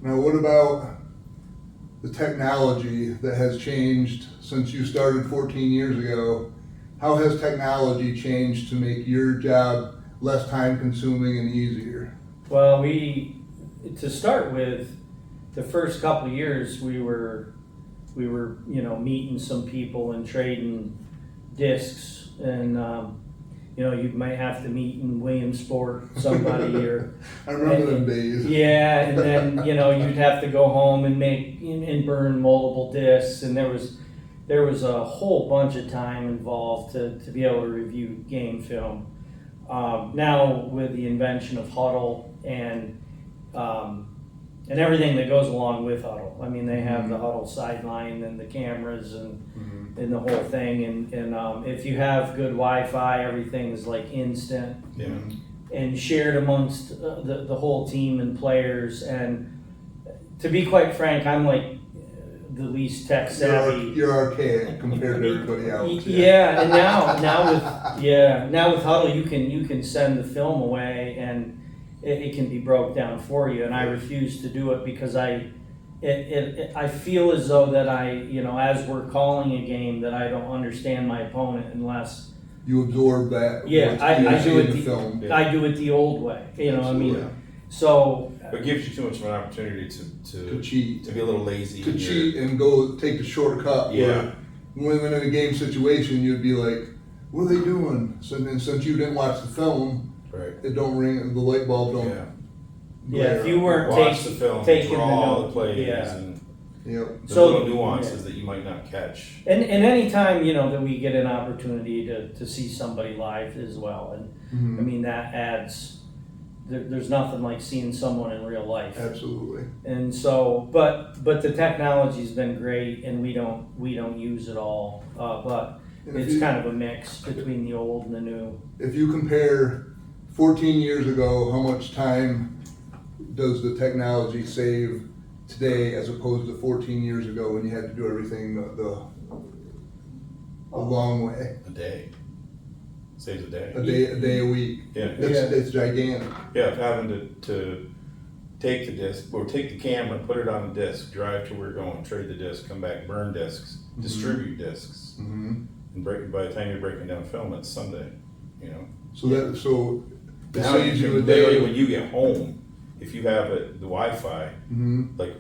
Now, what about the technology that has changed since you started 14 years ago? How has technology changed to make your job less time consuming and easier? Well, to start with, the first couple of years we were meeting some people and trading discs, and you might have to meet in Williamsport somebody or I remember them days. Yeah, and then you'd have to go home and make and burn multiple discs, and there was a whole bunch of time involved to be able to review game film. Now with the invention of Huddle and everything that goes along with Huddle, I mean they have the Huddle sideline and the cameras and the whole thing, and if you have good Wi-Fi, everything is like instant and shared amongst the whole team and players. And to be quite frank, I'm like the least tech savvy. You're archaic compared to everybody else. Yeah, and now with Huddle, you can send the film away and it can be broke down for you. And I refuse to do it because I feel as though that as we're calling a game, that I don't understand my opponent unless you absorb that. Yeah, I do it. Film. I do it the old way. Absolutely. So. It gives you too much of an opportunity to cheat, to be a little lazy, to cheat and go take the shortcut. Yeah. When in a game situation, you'd be like, "What are they doing?" So then, since you didn't watch the film, right, it don't ring. The light bulb don't. Yeah. Yeah, if you weren't watch the film, taking draw the the plays, yeah. and Yep. the little nuances that you might not catch. And any time that we get an opportunity to see somebody live as well, and I mean that adds. There's nothing like seeing someone in real life. Absolutely. And so, but the technology's been great, and we don't use it all. But it's kind of a mix between the old and the new. If you compare 14 years ago, how much time does the technology save today as opposed to 14 years ago when you had to do everything the long way? A day. Saves a day. A day a week. Yeah. It's gigantic. Yeah, having to take the disc or take the camera, put it on the disc, drive to where we're going, trade the disc, come back, burn discs, distribute discs, and by the time you're breaking down film, it's Sunday. So it now saves you a literally day. when you get home, if you have the Wi-Fi, like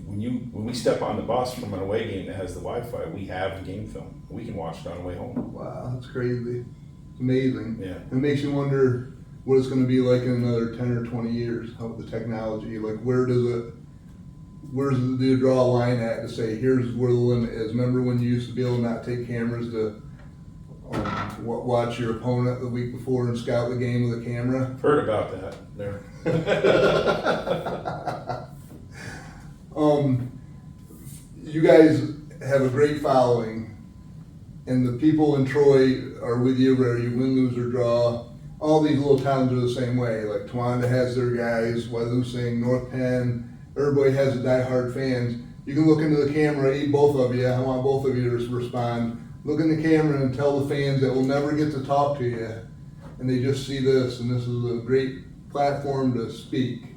when we step on the bus from an away game that has the Wi-Fi, we have the game film. We can watch it on the way home. Wow, that's crazy. It's amazing. Yeah. It makes you wonder what it's going to be like in another 10 or 20 years. How the technology, like where do you draw a line at to say here's where the limit is? Remember when you used to be able to not take cameras to watch your opponent the week before and scout the game with a camera? Heard about that there. You guys have a great following, and the people in Troy are with you whether you win, lose, or draw. All these little towns are the same way. Like Towanda has their guys, Wyalusing, North Penn, everybody has the diehard fans. You can look into the camera, both of you, I want both of you to respond. Look in the camera and tell the fans that we'll never get to talk to you, and they just see this, and this is a great platform to speak,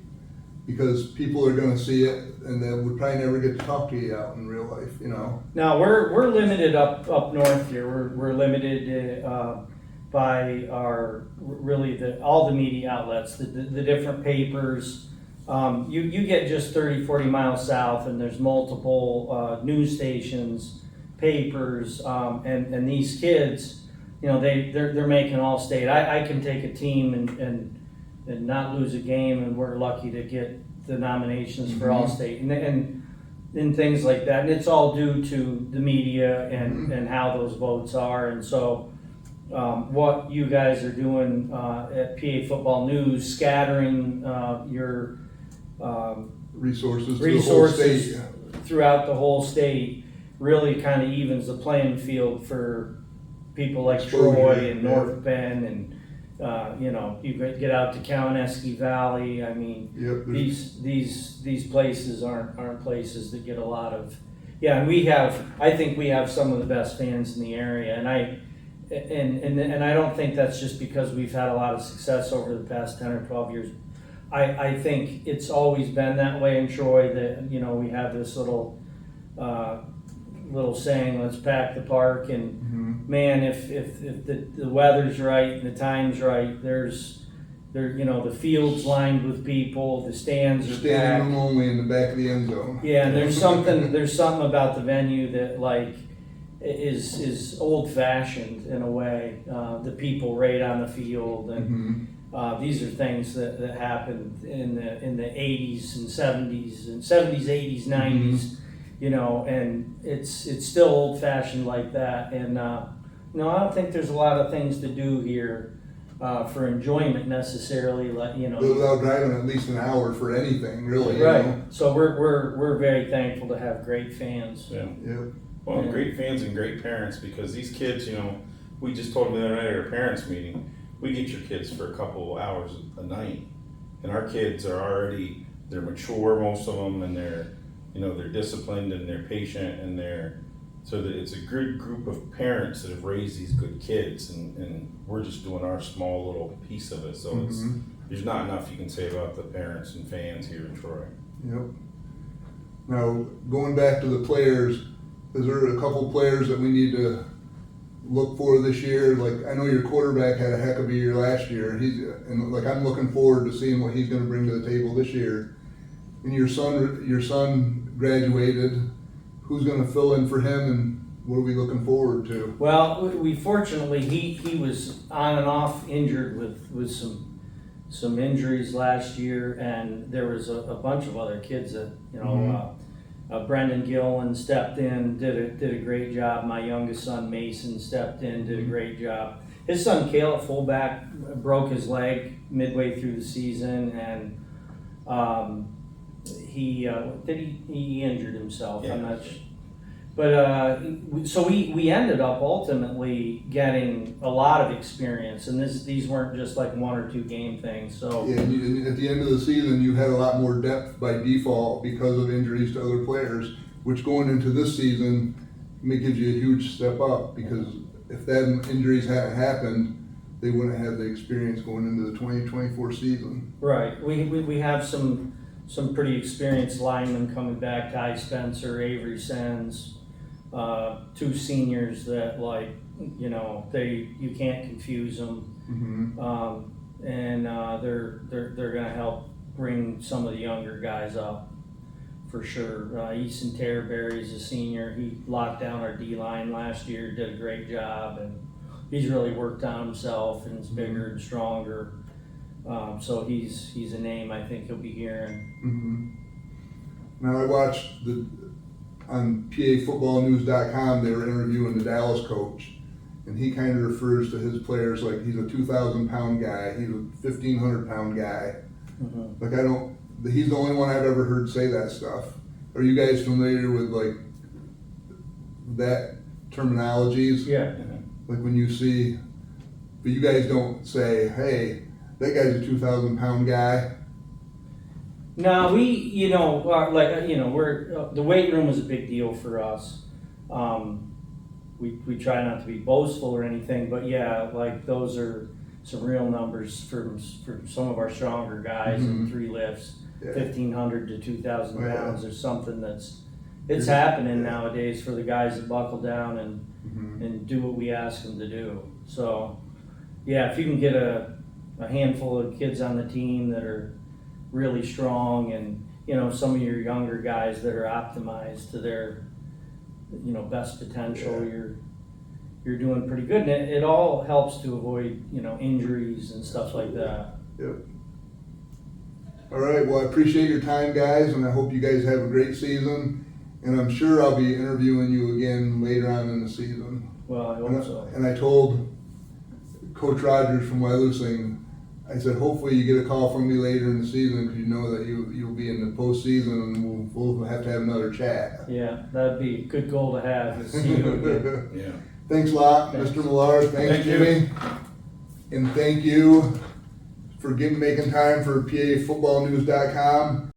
because people are going to see it, and they would probably never get to talk to you out in real life, Now we're limited up north here. We're limited by our all the media outlets, the different papers. You get just 30, 40 miles south, and there's multiple news stations, papers, and these kids, they're making all state. I can take a team and not lose a game, and we're lucky to get the nominations for all state and things like that. And it's all due to the media and how those votes are. And so what you guys are doing at PA Football News, scattering your resources throughout the whole state, really kind of evens the playing field for people like Troy and North Bend, and you get out to Kawaneski Valley. I mean, these places aren't places that get a lot of. Yeah, and I think we have some of the best fans in the area, and I don't think that's just because we've had a lot of success over the past 10 or 12 years. I think it's always been that way in Troy, that, you know, we have this little saying, let's pack the park, and man, if the weather's right and the time's right, you know, the field's lined with people, the stands are Standing packed. room only in the back of the end zone. Yeah, and there's something about the venue that like is old fashioned in a way. The people right on the field, and these are things that happened in the 80s and 70s and 70s, 80s, 90s. You know, and it's still old fashioned like that. And you know, I don't think there's a lot of things to do here for enjoyment necessarily, like, you know. Without driving at least an hour for anything, really. Right. You know? So we're very thankful to have great fans. Yeah. Yep. Well, Yeah. great fans and great parents, because these kids, you know, we just told them the other night at our parents' meeting, we get your kids for a couple hours a night, and our kids are already, they're mature, most of them, and they're disciplined and they're patient, and so that it's a good group of parents that have raised these good kids, and we're just doing our small little piece of it. So there's not enough you can say about the parents and fans here in Troy. Yep. Now, going back to the players, is there a couple players that we need to look for this year? Like, I know your quarterback had a heck of a year last year. I'm looking forward to seeing what he's going to bring to the table this year. And your son graduated. Who's going to fill in for him, and what are we looking forward to? Well, we fortunately he was on and off injured with some injuries last year, and there was a bunch of other kids that, you know, Brendan Gillen stepped in, did a great job. My youngest son Mason stepped in, did a great job. His son Cale at fullback broke his leg midway through the season, and he injured himself. Yeah. I'm not sure. But so we ended up ultimately getting a lot of experience, and these weren't just like 1 or 2 game things. So Yeah, and at the end of the season, you had a lot more depth by default because of injuries to other players, which going into this season gives you a huge step up, because if that injuries hadn't happened, they wouldn't have the experience going into the 2024 season. right, we have some pretty experienced linemen coming back: Ty Spencer, Avery Sens. 2 seniors that, like, you know, you can't confuse them, and they're going to help bring some of the younger guys up for sure. Easton Terberry's a senior. He locked down our D line last year, did a great job, and he's really worked on himself and is bigger and stronger. So he's a name I think you'll be hearing. Now, I watched on PAFootballnews.com, they were interviewing the Dallas coach, and he kind of refers to his players like he's a 2,000-pound guy, he's a 1,500-pound guy. Like, he's the only one I've ever heard say that stuff. Are you guys familiar with, like, that terminologies? Yeah. Like, when you see, but you guys don't say, hey, that guy's a 2,000-pound guy. No, we're the weight room is a big deal for us. We try not to be boastful or anything, but yeah, like, those are some real numbers for some of our stronger guys in 3 lifts, 1,500 to 2,000 pounds. There's something it's happening nowadays for the guys that buckle down and do what we ask them to do. So yeah, if you can get a handful of kids on the team that are really strong, and, you know, some of your younger guys that are optimized to their, you know, best potential, you're doing pretty good, and it all helps to avoid, you know, injuries and stuff like that. Yep. All right, well, I appreciate your time, guys, and I hope you guys have a great season, and I'm sure I'll be interviewing you again later on in the season. Well, I hope so. And I told Coach Rogers from Wyalusing, I said, hopefully you get a call from me later in the season, because you know that you'll be in the postseason, and we'll have to have another chat. Yeah, that'd be a good goal to have, is see you again. Yeah. Thanks a lot, Thanks. Mr. Millard. Thanks, Jimmy. And thank you for making time for PAFootballnews.com.